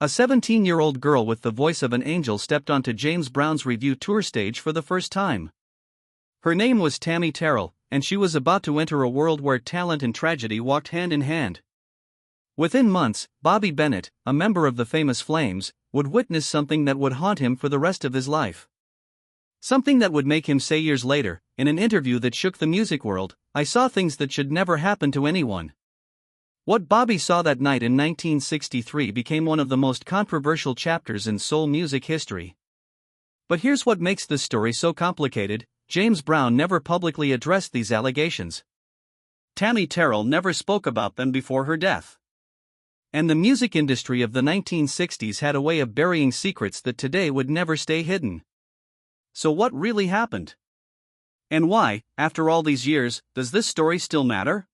A 17-year-old girl with the voice of an angel stepped onto James Brown's review tour stage for the first time. Her name was Tammi Terrell, and she was about to enter a world where talent and tragedy walked hand in hand. Within months, Bobby Bennett, a member of the famous Flames, would witness something that would haunt him for the rest of his life. Something that would make him say years later, in an interview that shook the music world, "I saw things that should never happen to anyone." What Bobby saw that night in 1963 became one of the most controversial chapters in soul music history. But here's what makes this story so complicated: James Brown never publicly addressed these allegations. Tammi Terrell never spoke about them before her death. And the music industry of the 1960s had a way of burying secrets that today would never stay hidden. So what really happened? And why, after all these years, does this story still matter?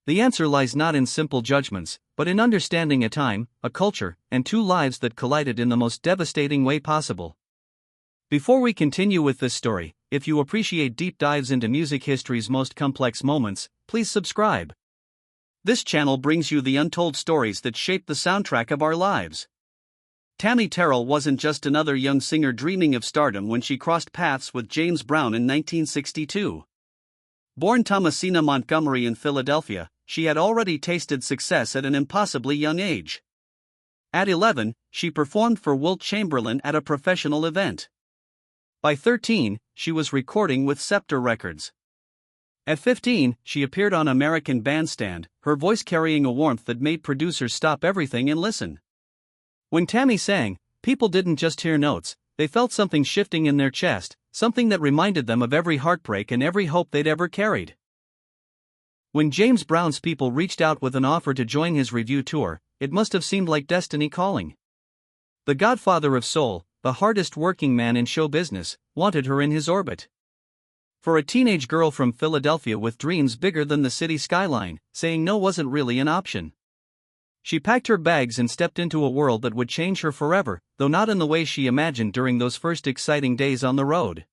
The answer lies not in simple judgments, but in understanding a time, a culture, and two lives that collided in the most devastating way possible. Before we continue with this story, if you appreciate deep dives into music history's most complex moments, please subscribe. This channel brings you the untold stories that shape the soundtrack of our lives. Tammi Terrell wasn't just another young singer dreaming of stardom when she crossed paths with James Brown in 1962. Born Thomasina Montgomery in Philadelphia, she had already tasted success at an impossibly young age. At 11, she performed for Wilt Chamberlain at a professional event. By 13, she was recording with Scepter Records. At 15, she appeared on American Bandstand, her voice carrying a warmth that made producers stop everything and listen. When Tammi sang, people didn't just hear notes, they felt something shifting in their chest, something that reminded them of every heartbreak and every hope they'd ever carried. When James Brown's people reached out with an offer to join his review tour, it must have seemed like destiny calling. The godfather of soul, the hardest working man in show business, wanted her in his orbit. For a teenage girl from Philadelphia with dreams bigger than the city skyline, saying no wasn't really an option. She packed her bags and stepped into a world that would change her forever, though not in the way she imagined during those first exciting days on the road.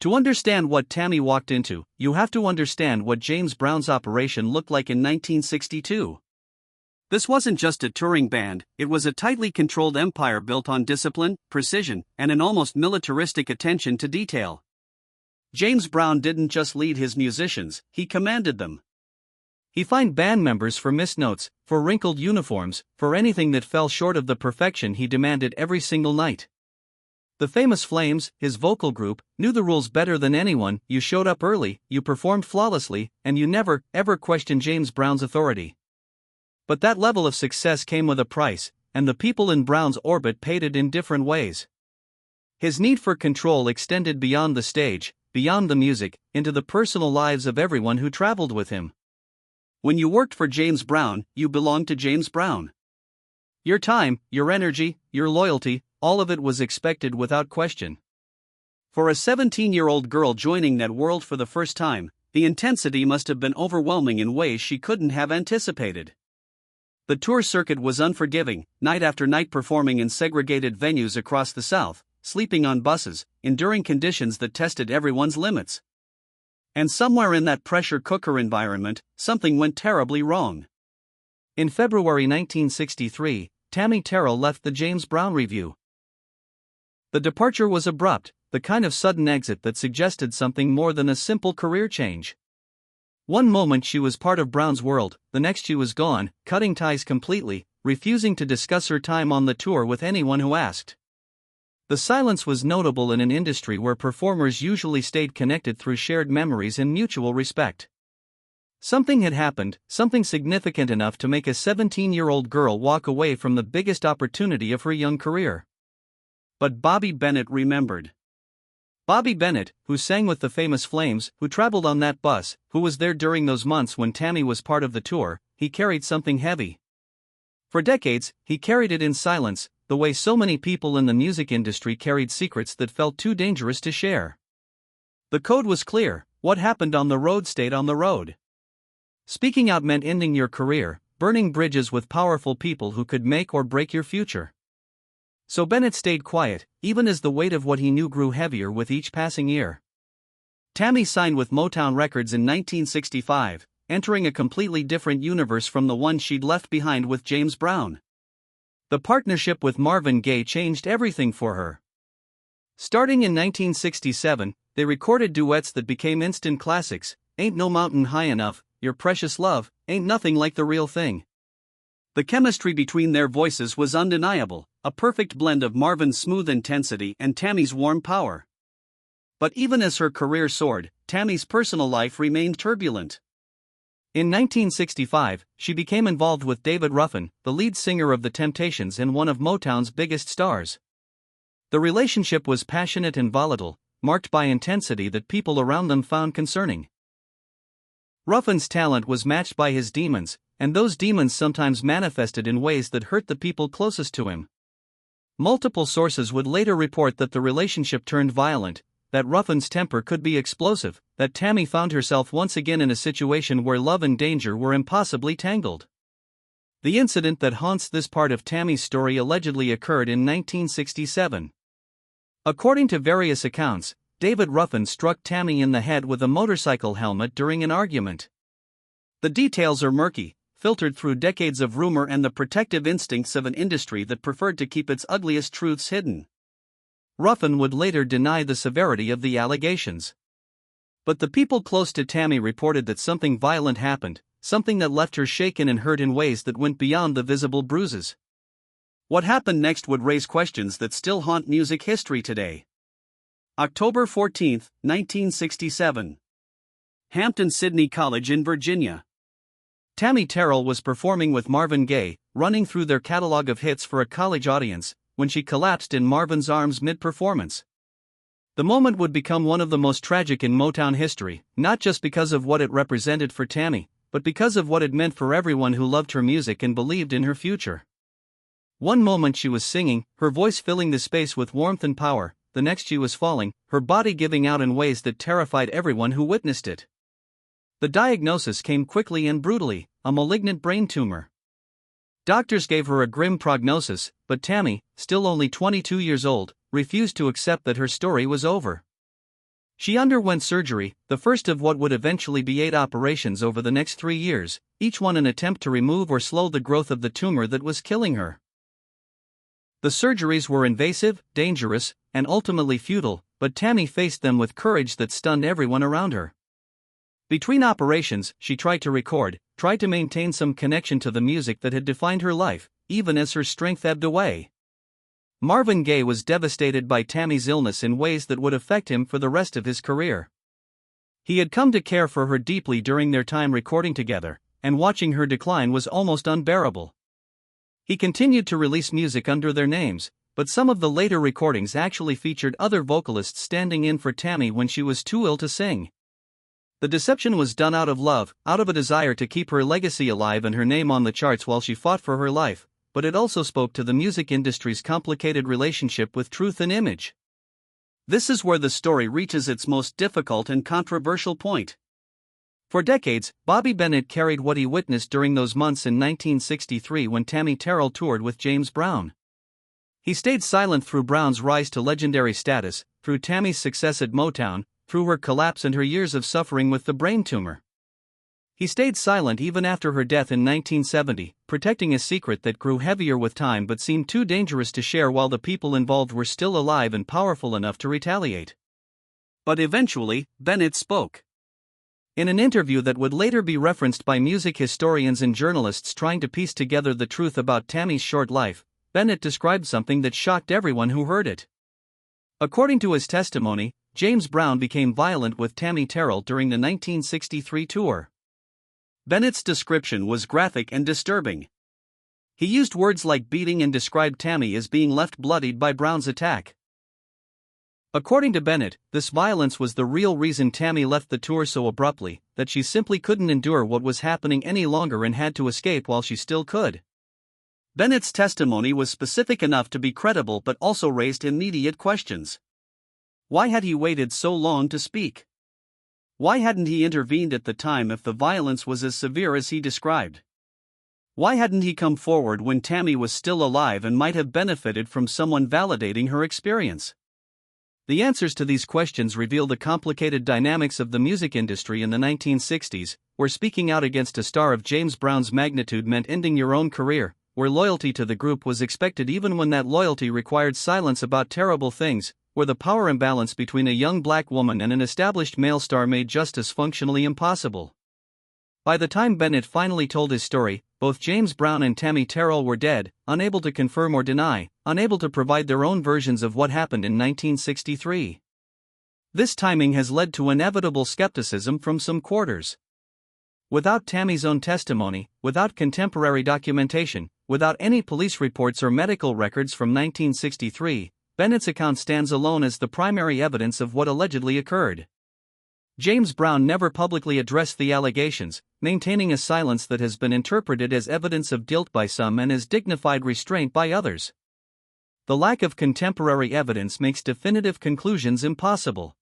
To understand what Tammi walked into, you have to understand what James Brown's operation looked like in 1962. This wasn't just a touring band, it was a tightly controlled empire built on discipline, precision, and an almost militaristic attention to detail. James Brown didn't just lead his musicians, he commanded them. He fined band members for missed notes, for wrinkled uniforms, for anything that fell short of the perfection he demanded every single night. The famous Flames, his vocal group, knew the rules better than anyone: you showed up early, you performed flawlessly, and you never, ever questioned James Brown's authority. But that level of success came with a price, and the people in Brown's orbit paid it in different ways. His need for control extended beyond the stage, beyond the music, into the personal lives of everyone who traveled with him. When you worked for James Brown, you belonged to James Brown. Your time, your energy, your loyalty, all of it was expected without question. For a 17-year-old girl joining that world for the first time, the intensity must have been overwhelming in ways she couldn't have anticipated. The tour circuit was unforgiving, night after night performing in segregated venues across the South, sleeping on buses, enduring conditions that tested everyone's limits. And somewhere in that pressure cooker environment, something went terribly wrong. In February 1963, Tammi Terrell left the James Brown Review. The departure was abrupt, the kind of sudden exit that suggested something more than a simple career change. One moment she was part of Brown's world, the next she was gone, cutting ties completely, refusing to discuss her time on the tour with anyone who asked. The silence was notable in an industry where performers usually stayed connected through shared memories and mutual respect. Something had happened, something significant enough to make a 17-year-old girl walk away from the biggest opportunity of her young career. But Bobby Bennett remembered. Bobby Bennett, who sang with the famous Flames, who traveled on that bus, who was there during those months when Tammi was part of the tour, he carried something heavy. For decades, he carried it in silence, the way so many people in the music industry carried secrets that felt too dangerous to share. The code was clear: what happened on the road stayed on the road. Speaking out meant ending your career, burning bridges with powerful people who could make or break your future. So Bennett stayed quiet, even as the weight of what he knew grew heavier with each passing year. Tammi signed with Motown Records in 1965, entering a completely different universe from the one she'd left behind with James Brown. The partnership with Marvin Gaye changed everything for her. Starting in 1967, they recorded duets that became instant classics: Ain't No Mountain High Enough, Your Precious Love, Ain't Nothing Like the Real Thing. The chemistry between their voices was undeniable, a perfect blend of Marvin's smooth intensity and Tammi's warm power. But even as her career soared, Tammi's personal life remained turbulent. In 1965, she became involved with David Ruffin, the lead singer of The Temptations and one of Motown's biggest stars. The relationship was passionate and volatile, marked by intensity that people around them found concerning. Ruffin's talent was matched by his demons, and those demons sometimes manifested in ways that hurt the people closest to him. Multiple sources would later report that the relationship turned violent, that Ruffin's temper could be explosive, that Tammi found herself once again in a situation where love and danger were impossibly tangled. The incident that haunts this part of Tammi's story allegedly occurred in 1967. According to various accounts, David Ruffin struck Tammi in the head with a motorcycle helmet during an argument. The details are murky, filtered through decades of rumor and the protective instincts of an industry that preferred to keep its ugliest truths hidden. Ruffin would later deny the severity of the allegations. But the people close to Tammi reported that something violent happened, something that left her shaken and hurt in ways that went beyond the visible bruises. What happened next would raise questions that still haunt music history today. October 14, 1967. Hampton-Sydney College in Virginia. Tammi Terrell was performing with Marvin Gaye, running through their catalog of hits for a college audience, when she collapsed in Marvin's arms mid-performance. The moment would become one of the most tragic in Motown history, not just because of what it represented for Tammi, but because of what it meant for everyone who loved her music and believed in her future. One moment she was singing, her voice filling the space with warmth and power, the next she was falling, her body giving out in ways that terrified everyone who witnessed it. The diagnosis came quickly and brutally: a malignant brain tumor. Doctors gave her a grim prognosis, but Tammi, still only 22 years old, refused to accept that her story was over. She underwent surgery, the first of what would eventually be 8 operations over the next 3 years, each one an attempt to remove or slow the growth of the tumor that was killing her. The surgeries were invasive, dangerous, and ultimately futile, but Tammi faced them with courage that stunned everyone around her. Between operations, she tried to record, tried to maintain some connection to the music that had defined her life, even as her strength ebbed away. Marvin Gaye was devastated by Tammi's illness in ways that would affect him for the rest of his career. He had come to care for her deeply during their time recording together, and watching her decline was almost unbearable. He continued to release music under their names, but some of the later recordings actually featured other vocalists standing in for Tammi when she was too ill to sing. The deception was done out of love, out of a desire to keep her legacy alive and her name on the charts while she fought for her life, but it also spoke to the music industry's complicated relationship with truth and image. This is where the story reaches its most difficult and controversial point. For decades, Bobby Bennett carried what he witnessed during those months in 1963 when Tammi Terrell toured with James Brown. He stayed silent through Brown's rise to legendary status, through Tammi's success at Motown, through her collapse and her years of suffering with the brain tumor. He stayed silent even after her death in 1970, protecting a secret that grew heavier with time but seemed too dangerous to share while the people involved were still alive and powerful enough to retaliate. But eventually, Bennett spoke. In an interview that would later be referenced by music historians and journalists trying to piece together the truth about Tammi's short life, Bennett described something that shocked everyone who heard it. According to his testimony, James Brown became violent with Tammi Terrell during the 1963 tour. Bennett's description was graphic and disturbing. He used words like beating and described Tammi as being left bloodied by Brown's attack. According to Bennett, this violence was the real reason Tammi left the tour so abruptly, that she simply couldn't endure what was happening any longer and had to escape while she still could. Bennett's testimony was specific enough to be credible but also raised immediate questions. Why had he waited so long to speak? Why hadn't he intervened at the time if the violence was as severe as he described? Why hadn't he come forward when Tammi was still alive and might have benefited from someone validating her experience? The answers to these questions reveal the complicated dynamics of the music industry in the 1960s, where speaking out against a star of James Brown's magnitude meant ending your own career, where loyalty to the group was expected even when that loyalty required silence about terrible things, where the power imbalance between a young black woman and an established male star made justice functionally impossible. By the time Bennett finally told his story, both James Brown and Tammi Terrell were dead, unable to confirm or deny, unable to provide their own versions of what happened in 1963. This timing has led to inevitable skepticism from some quarters. Without Tammy's own testimony, without contemporary documentation, without any police reports or medical records from 1963, Bennett's account stands alone as the primary evidence of what allegedly occurred. James Brown never publicly addressed the allegations, maintaining a silence that has been interpreted as evidence of guilt by some and as dignified restraint by others. The lack of contemporary evidence makes definitive conclusions impossible.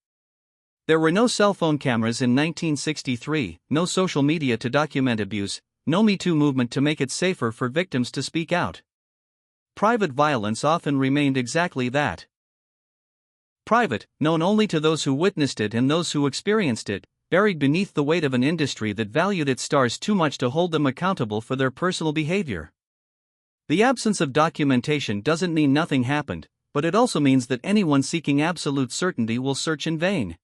There were no cell phone cameras in 1963, no social media to document abuse, no Me Too movement to make it safer for victims to speak out. Private violence often remained exactly that. Private, known only to those who witnessed it and those who experienced it, buried beneath the weight of an industry that valued its stars too much to hold them accountable for their personal behavior. The absence of documentation doesn't mean nothing happened, but it also means that anyone seeking absolute certainty will search in vain.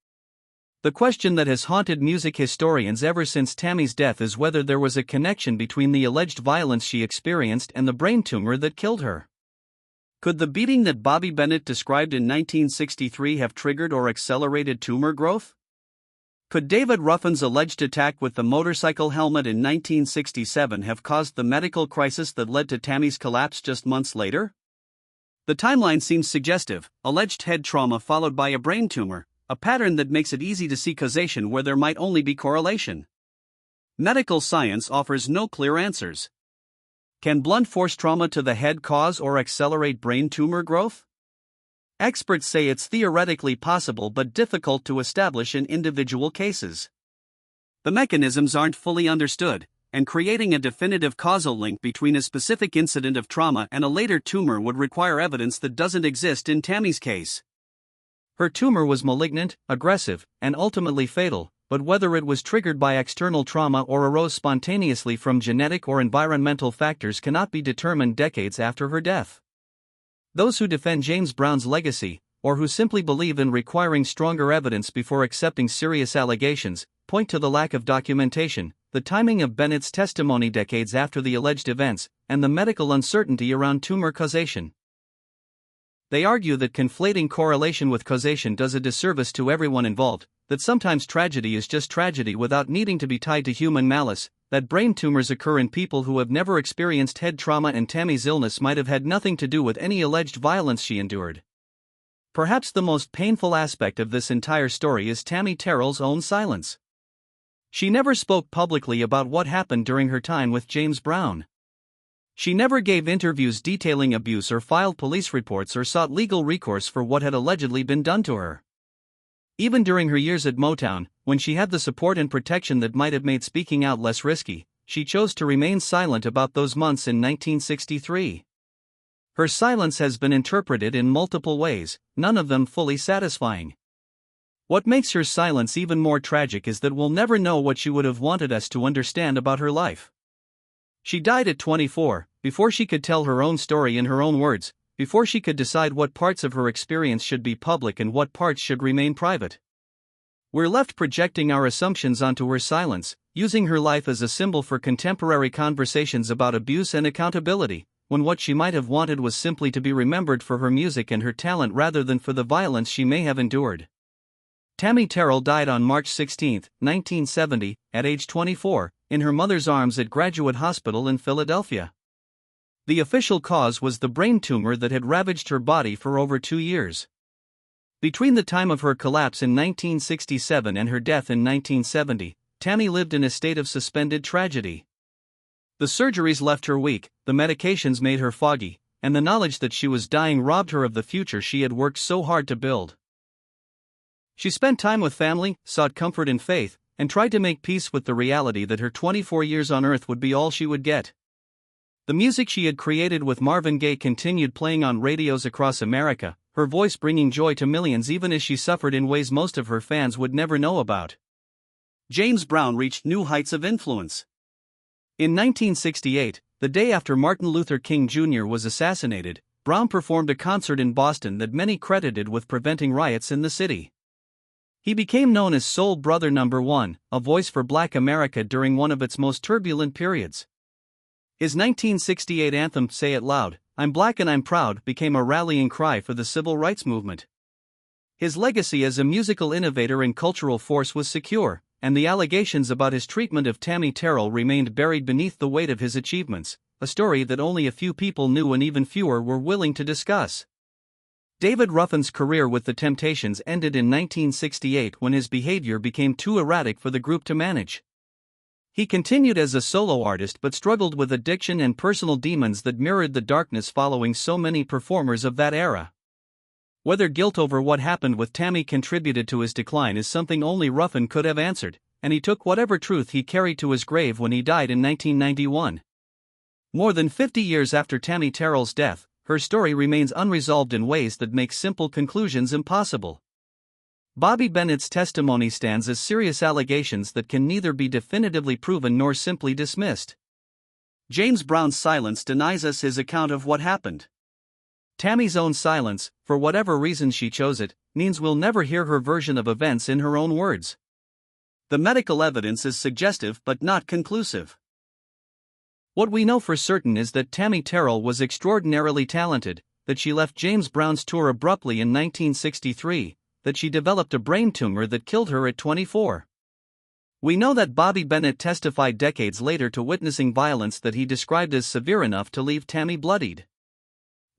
The question that has haunted music historians ever since Tammy's death is whether there was a connection between the alleged violence she experienced and the brain tumor that killed her. Could the beating that Bobby Bennett described in 1963 have triggered or accelerated tumor growth? Could David Ruffin's alleged attack with the motorcycle helmet in 1967 have caused the medical crisis that led to Tammy's collapse just months later? The timeline seems suggestive: alleged head trauma followed by a brain tumor, a pattern that makes it easy to see causation where there might only be correlation. Medical science offers no clear answers. Can blunt force trauma to the head cause or accelerate brain tumor growth? Experts say it's theoretically possible but difficult to establish in individual cases. The mechanisms aren't fully understood, and creating a definitive causal link between a specific incident of trauma and a later tumor would require evidence that doesn't exist in Tammy's case. Her tumor was malignant, aggressive, and ultimately fatal, but whether it was triggered by external trauma or arose spontaneously from genetic or environmental factors cannot be determined decades after her death. Those who defend James Brown's legacy, or who simply believe in requiring stronger evidence before accepting serious allegations, point to the lack of documentation, the timing of Bennett's testimony decades after the alleged events, and the medical uncertainty around tumor causation. They argue that conflating correlation with causation does a disservice to everyone involved, that sometimes tragedy is just tragedy without needing to be tied to human malice, that brain tumors occur in people who have never experienced head trauma, and Tammy's illness might have had nothing to do with any alleged violence she endured. Perhaps the most painful aspect of this entire story is Tammi Terrell's own silence. She never spoke publicly about what happened during her time with James Brown. She never gave interviews detailing abuse or filed police reports or sought legal recourse for what had allegedly been done to her. Even during her years at Motown, when she had the support and protection that might have made speaking out less risky, she chose to remain silent about those months in 1963. Her silence has been interpreted in multiple ways, none of them fully satisfying. What makes her silence even more tragic is that we'll never know what she would have wanted us to understand about her life. She died at 24, before she could tell her own story in her own words, before she could decide what parts of her experience should be public and what parts should remain private. We're left projecting our assumptions onto her silence, using her life as a symbol for contemporary conversations about abuse and accountability, when what she might have wanted was simply to be remembered for her music and her talent rather than for the violence she may have endured. Tammi Terrell died on March 16, 1970, at age 24, in her mother's arms at Graduate Hospital in Philadelphia. The official cause was the brain tumor that had ravaged her body for over 2 years. Between the time of her collapse in 1967 and her death in 1970, Tammi lived in a state of suspended tragedy. The surgeries left her weak, the medications made her foggy, and the knowledge that she was dying robbed her of the future she had worked so hard to build. She spent time with family, sought comfort in faith, and tried to make peace with the reality that her 24 years on Earth would be all she would get. The music she had created with Marvin Gaye continued playing on radios across America, her voice bringing joy to millions even as she suffered in ways most of her fans would never know about. James Brown reached new heights of influence. In 1968, the day after Martin Luther King Jr. was assassinated, Brown performed a concert in Boston that many credited with preventing riots in the city. He became known as Soul Brother Number 1, a voice for Black America during one of its most turbulent periods. His 1968 anthem, Say It Loud, I'm Black and I'm Proud, became a rallying cry for the civil rights movement. His legacy as a musical innovator and cultural force was secure, and the allegations about his treatment of Tammi Terrell remained buried beneath the weight of his achievements, a story that only a few people knew and even fewer were willing to discuss. David Ruffin's career with the Temptations ended in 1968 when his behavior became too erratic for the group to manage. He continued as a solo artist but struggled with addiction and personal demons that mirrored the darkness following so many performers of that era. Whether guilt over what happened with Tammi contributed to his decline is something only Ruffin could have answered, and he took whatever truth he carried to his grave when he died in 1991. More than 50 years after Tammi Terrell's death, her story remains unresolved in ways that make simple conclusions impossible. Bobby Bennett's testimony stands as serious allegations that can neither be definitively proven nor simply dismissed. James Brown's silence denies us his account of what happened. Tammy's own silence, for whatever reason she chose it, means we'll never hear her version of events in her own words. The medical evidence is suggestive but not conclusive. What we know for certain is that Tammi Terrell was extraordinarily talented, that she left James Brown's tour abruptly in 1963, that she developed a brain tumor that killed her at 24. We know that Bobby Bennett testified decades later to witnessing violence that he described as severe enough to leave Tammi bloodied.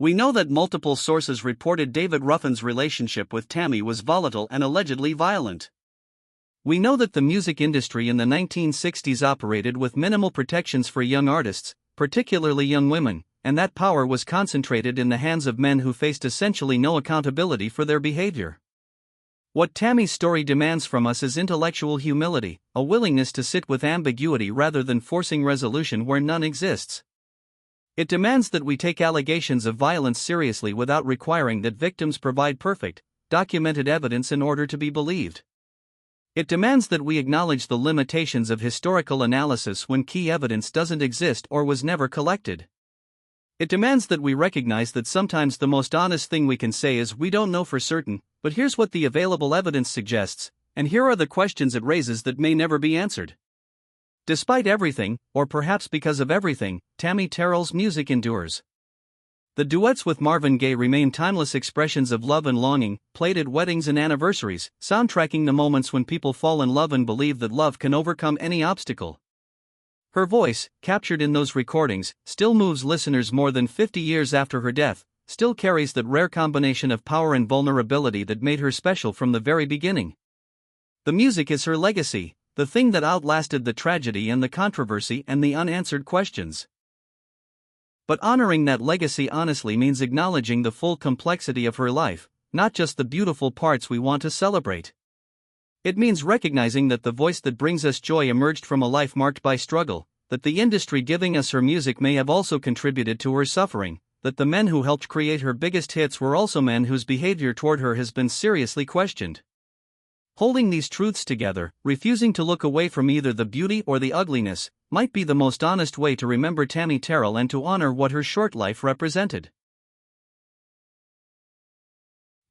We know that multiple sources reported David Ruffin's relationship with Tammi was volatile and allegedly violent. We know that the music industry in the 1960s operated with minimal protections for young artists, particularly young women, and that power was concentrated in the hands of men who faced essentially no accountability for their behavior. What Tammy's story demands from us is intellectual humility, a willingness to sit with ambiguity rather than forcing resolution where none exists. It demands that we take allegations of violence seriously without requiring that victims provide perfect, documented evidence in order to be believed. It demands that we acknowledge the limitations of historical analysis when key evidence doesn't exist or was never collected. It demands that we recognize that sometimes the most honest thing we can say is we don't know for certain, but here's what the available evidence suggests, and here are the questions it raises that may never be answered. Despite everything, or perhaps because of everything, Tammi Terrell's music endures. The duets with Marvin Gaye remain timeless expressions of love and longing, played at weddings and anniversaries, soundtracking the moments when people fall in love and believe that love can overcome any obstacle. Her voice, captured in those recordings, still moves listeners more than 50 years after her death, still carries that rare combination of power and vulnerability that made her special from the very beginning. The music is her legacy, the thing that outlasted the tragedy and the controversy and the unanswered questions. But honoring that legacy honestly means acknowledging the full complexity of her life, not just the beautiful parts we want to celebrate. It means recognizing that the voice that brings us joy emerged from a life marked by struggle, that the industry giving us her music may have also contributed to her suffering, that the men who helped create her biggest hits were also men whose behavior toward her has been seriously questioned. Holding these truths together, refusing to look away from either the beauty or the ugliness, might be the most honest way to remember Tammi Terrell and to honor what her short life represented.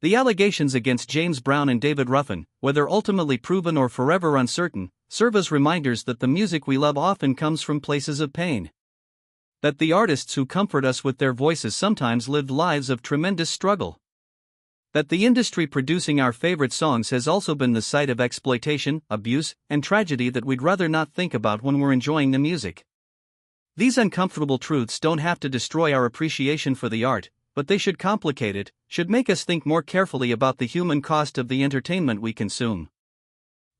The allegations against James Brown and David Ruffin, whether ultimately proven or forever uncertain, serve as reminders that the music we love often comes from places of pain. That the artists who comfort us with their voices sometimes lived lives of tremendous struggle. That the industry producing our favorite songs has also been the site of exploitation, abuse, and tragedy that we'd rather not think about when we're enjoying the music. These uncomfortable truths don't have to destroy our appreciation for the art, but they should complicate it, should make us think more carefully about the human cost of the entertainment we consume.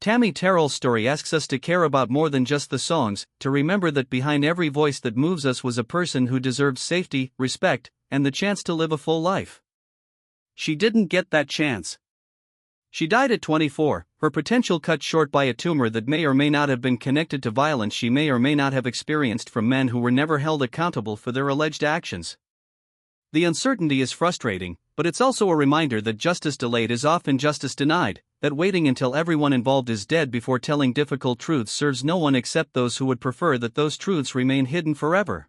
Tammi Terrell's story asks us to care about more than just the songs, to remember that behind every voice that moves us was a person who deserved safety, respect, and the chance to live a full life. She didn't get that chance. She died at 24, her potential cut short by a tumor that may or may not have been connected to violence she may or may not have experienced from men who were never held accountable for their alleged actions. The uncertainty is frustrating, but it's also a reminder that justice delayed is often justice denied, that waiting until everyone involved is dead before telling difficult truths serves no one except those who would prefer that those truths remain hidden forever.